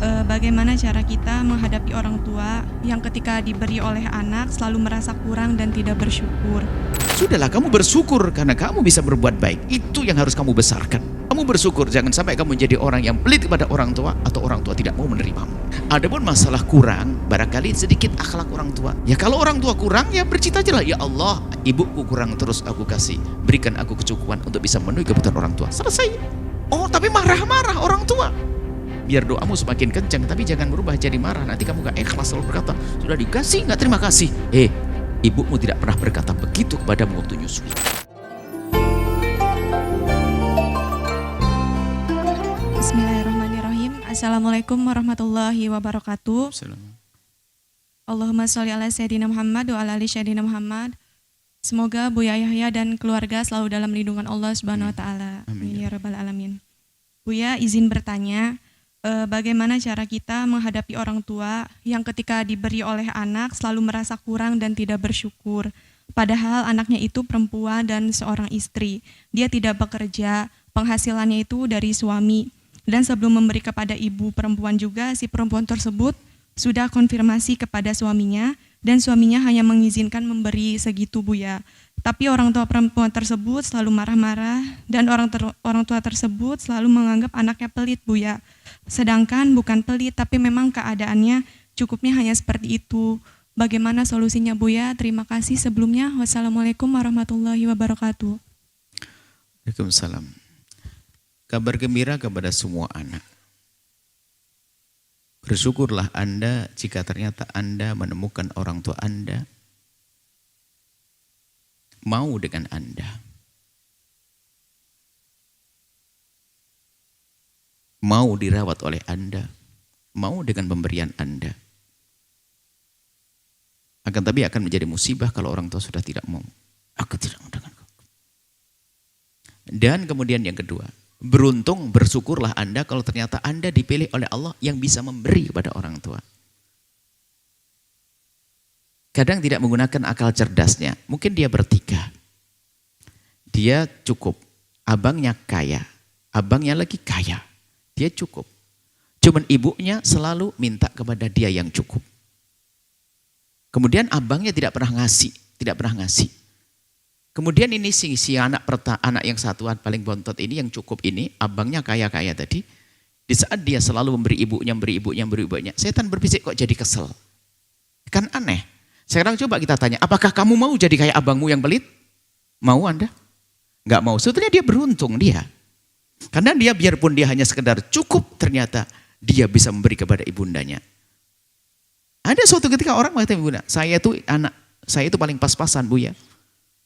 Bagaimana cara kita menghadapi orang tua yang ketika diberi oleh anak selalu merasa kurang dan tidak bersyukur. Sudahlah, kamu bersyukur karena kamu bisa berbuat baik. Itu yang harus kamu besarkan. Kamu bersyukur, jangan sampai kamu menjadi orang yang pelit kepada orang tua atau orang tua tidak mau menerimamu. Adapun masalah kurang, barangkali sedikit akhlak orang tua. Ya kalau orang tua kurang, ya bercita-citalah, ya Allah, ibuku kurang terus aku kasih. Berikan aku kecukupan untuk bisa memenuhi kebutuhan orang tua. Selesai. Oh, tapi marah-marah orang tua. Biar doamu semakin kencang, tapi jangan berubah jadi marah. Nanti kamu gak ikhlas selalu berkata, sudah dikasih gak terima kasih. Ibumu tidak pernah berkata begitu kepadamu waktu nyusui. Bismillahirrahmanirrahim. Assalamualaikum warahmatullahi wabarakatuh. Allahumma sholli ala sayyidina Muhammad wa ala ali sayyidina Muhammad. Semoga Buya Yahya dan keluarga selalu dalam lindungan Allah Subhanahu wa taala. Amin ya rabbal alamin. Buya izin bertanya, bagaimana cara kita menghadapi orang tua yang ketika diberi oleh anak selalu merasa kurang dan tidak bersyukur. Padahal anaknya itu perempuan dan seorang istri. Dia tidak bekerja, penghasilannya itu dari suami. Dan sebelum memberi kepada ibu perempuan juga, si perempuan tersebut sudah konfirmasi kepada suaminya dan suaminya hanya mengizinkan memberi segitu, Buya. Tapi orang tua perempuan tersebut selalu marah-marah dan orang tua tersebut selalu menganggap anaknya pelit, Buya. Sedangkan bukan pelit, tapi memang keadaannya cukupnya hanya seperti itu. Bagaimana solusinya, Buya? Terima kasih sebelumnya. Wassalamualaikum warahmatullahi wabarakatuh. Waalaikumsalam. Kabar gembira kepada semua anak. Bersyukurlah Anda jika ternyata Anda menemukan orang tua Anda mau dengan Anda. Mau dirawat oleh Anda, mau dengan pemberian Anda. Akan tapi akan menjadi musibah kalau orang tua sudah tidak mau. Aku tidak mau dengan kau. Dan kemudian yang kedua, beruntung, bersyukurlah Anda kalau ternyata Anda dipilih oleh Allah yang bisa memberi kepada orang tua. Kadang tidak menggunakan akal cerdasnya. Mungkin dia bertiga. Dia cukup. Abangnya kaya. Abangnya lagi kaya. Dia cukup. Cuman ibunya selalu minta kepada dia yang cukup. Kemudian abangnya tidak pernah ngasih. Tidak pernah ngasih. Kemudian ini si anak yang satuan paling bontot ini yang cukup ini, abangnya kaya-kaya tadi, di saat dia selalu memberi ibunya, setan berbisik kok jadi kesel. Kan aneh. Sekarang coba kita tanya, apakah kamu mau jadi kayak abangmu yang pelit? Mau Anda? Enggak mau. Sebetulnya dia beruntung dia. Karena dia biarpun dia hanya sekedar cukup, ternyata dia bisa memberi kepada ibundanya. Ada suatu ketika orang mengatakan, ibunda, saya itu paling pas-pasan, Buya.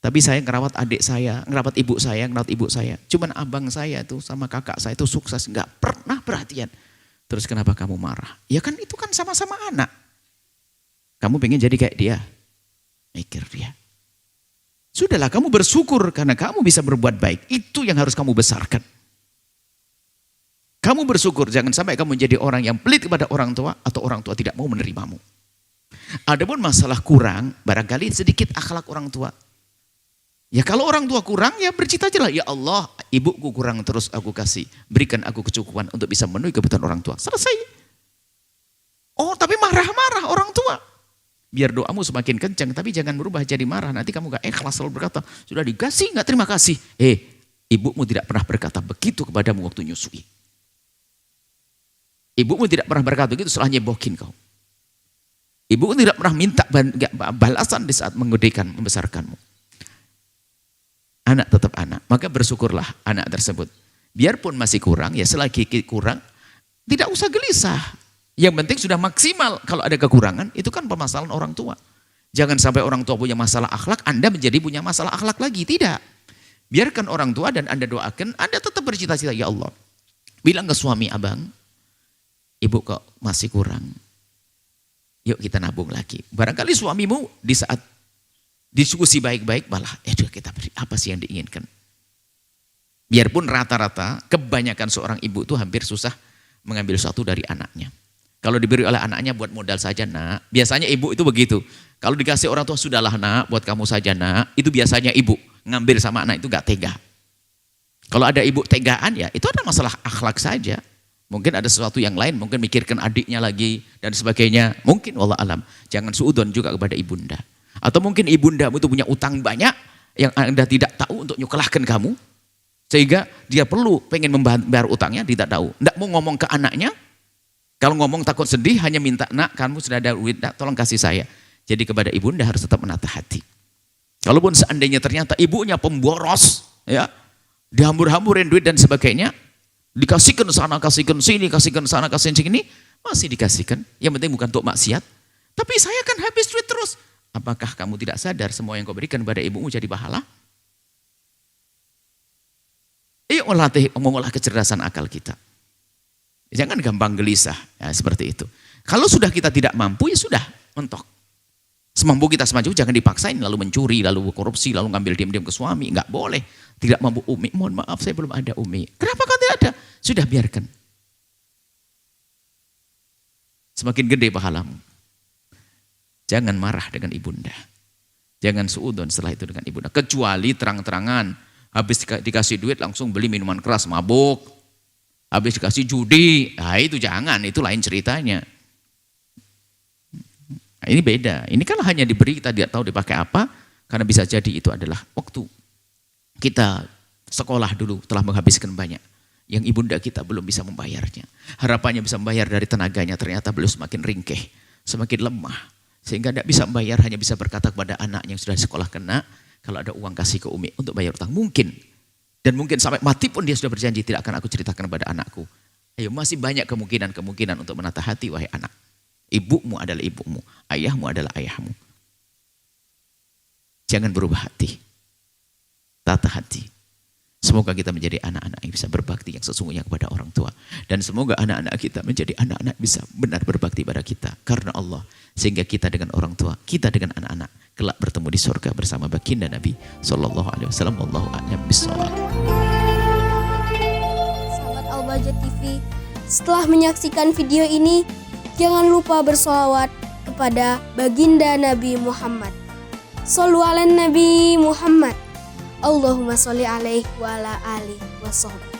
Tapi saya ngerawat adik saya, ngerawat ibu saya. Cuman abang saya tuh sama kakak saya itu sukses, nggak pernah perhatian. Terus kenapa kamu marah? Ya kan itu kan sama-sama anak. Kamu pengen jadi kayak dia? Mikir dia. Sudahlah, kamu bersyukur karena kamu bisa berbuat baik. Itu yang harus kamu besarkan. Kamu bersyukur, jangan sampai kamu menjadi orang yang pelit kepada orang tua atau orang tua tidak mau menerimamu. Adapun masalah kurang, barangkali sedikit akhlak orang tua. Ya kalau orang tua kurang, ya bercita-citalah, ya Allah, ibuku kurang terus aku kasih. Berikan aku kecukupan untuk bisa memenuhi kebutuhan orang tua. Selesai. Oh, tapi marah-marah orang tua. Biar doamu semakin kencang, tapi jangan berubah jadi marah. Nanti kamu gak ikhlas selalu berkata, sudah dikasih gak terima kasih. Ibumu tidak pernah berkata begitu kepadamu waktu nyusui. Ibumu tidak pernah berkata begitu setelah nyebokin kau. Ibumu tidak pernah minta balasan di saat menggedekan, membesarkanmu. Anak tetap anak, maka bersyukurlah anak tersebut. Biarpun masih kurang, ya selagi kurang, tidak usah gelisah. Yang penting sudah maksimal. Kalau ada kekurangan, itu kan permasalahan orang tua. Jangan sampai orang tua punya masalah akhlak, Anda menjadi punya masalah akhlak lagi. Tidak. Biarkan orang tua dan Anda doakan, Anda tetap bercita-cita, ya Allah. Bilang ke suami, abang, ibu kok masih kurang. Yuk kita nabung lagi. Barangkali suamimu di saat diskusi baik-baik malah, kita beri apa sih yang diinginkan. Biarpun rata-rata kebanyakan seorang ibu itu hampir susah mengambil sesuatu dari anaknya. Kalau diberi oleh anaknya buat modal saja nak, biasanya ibu itu begitu. Kalau dikasih orang tua, sudahlah nak, buat kamu saja nak, itu biasanya ibu ngambil sama anak itu gak tega. Kalau ada ibu tegaan ya itu ada masalah akhlak saja. Mungkin ada sesuatu yang lain, mungkin mikirkan adiknya lagi dan sebagainya. Mungkin wallah alam. Jangan suudzon juga kepada ibunda. Atau mungkin ibundamu itu punya utang banyak yang Anda tidak tahu untuk nyukelahkan kamu. Sehingga dia perlu pengen membayar utangnya, tidak tahu. Tidak mau ngomong ke anaknya. Kalau ngomong takut sedih, hanya minta, nak kamu sudah ada duit, nak tolong kasih saya. Jadi kepada ibunda harus tetap menata hati. Kalaupun seandainya ternyata ibunya pemboros, ya, dihambur-hamburin duit dan sebagainya, dikasihkan sana, kasihkan sini, kasihkan sana, kasihkan sini, masih dikasihkan. Yang penting bukan untuk maksiat. Tapi saya kan habis duit terus. Apakah kamu tidak sadar semua yang kau berikan pada ibumu jadi pahala? Yuk mengolah kecerdasan akal kita. Jangan gampang gelisah, ya, seperti itu. Kalau sudah kita tidak mampu, ya sudah, mentok. Semampu kita semaju, jangan dipaksain, lalu mencuri, lalu korupsi, lalu ngambil diam-diam ke suami. Enggak boleh. Tidak mampu umi, mohon maaf saya belum ada umi. Kenapa kau tidak ada? Sudah biarkan. Semakin gede pahalamu. Jangan marah dengan ibunda. Jangan suudzon setelah itu dengan ibunda. Kecuali terang-terangan, habis dikasih duit langsung beli minuman keras, mabuk. Habis dikasih judi, nah itu jangan, itu lain ceritanya. Nah, ini beda, ini kan hanya diberi, kita tidak tahu dipakai apa, karena bisa jadi itu adalah waktu kita sekolah dulu telah menghabiskan banyak, yang ibunda kita belum bisa membayarnya. Harapannya bisa membayar dari tenaganya, ternyata beliau semakin ringkih, semakin lemah, sehingga tidak bisa membayar, hanya bisa berkata kepada anaknya yang sudah sekolah, kena, kalau ada uang kasih ke umi untuk bayar utang, mungkin. Dan mungkin sampai mati pun dia sudah berjanji, tidak akan aku ceritakan kepada anakku. Ayo, masih banyak kemungkinan untuk menata hati, wahai anak. Ibumu adalah ibumu, ayahmu adalah ayahmu. Jangan berubah hati. Tata hati. Semoga kita menjadi anak-anak yang bisa berbakti yang sesungguhnya kepada orang tua. Dan semoga anak-anak kita menjadi anak-anak bisa benar berbakti pada kita. Karena Allah. Sehingga kita dengan orang tua, kita dengan anak-anak kelak bertemu di surga bersama baginda Nabi sallallahu alaihi wasallam. Wallahu a'lam bishawab. Sahabat Al-Bahjah TV, setelah menyaksikan video ini, jangan lupa bersolawat kepada baginda Nabi Muhammad. Shollu ala Nabi Muhammad. Allahumma sholli alaihi wa ala alihi wa sahbihi.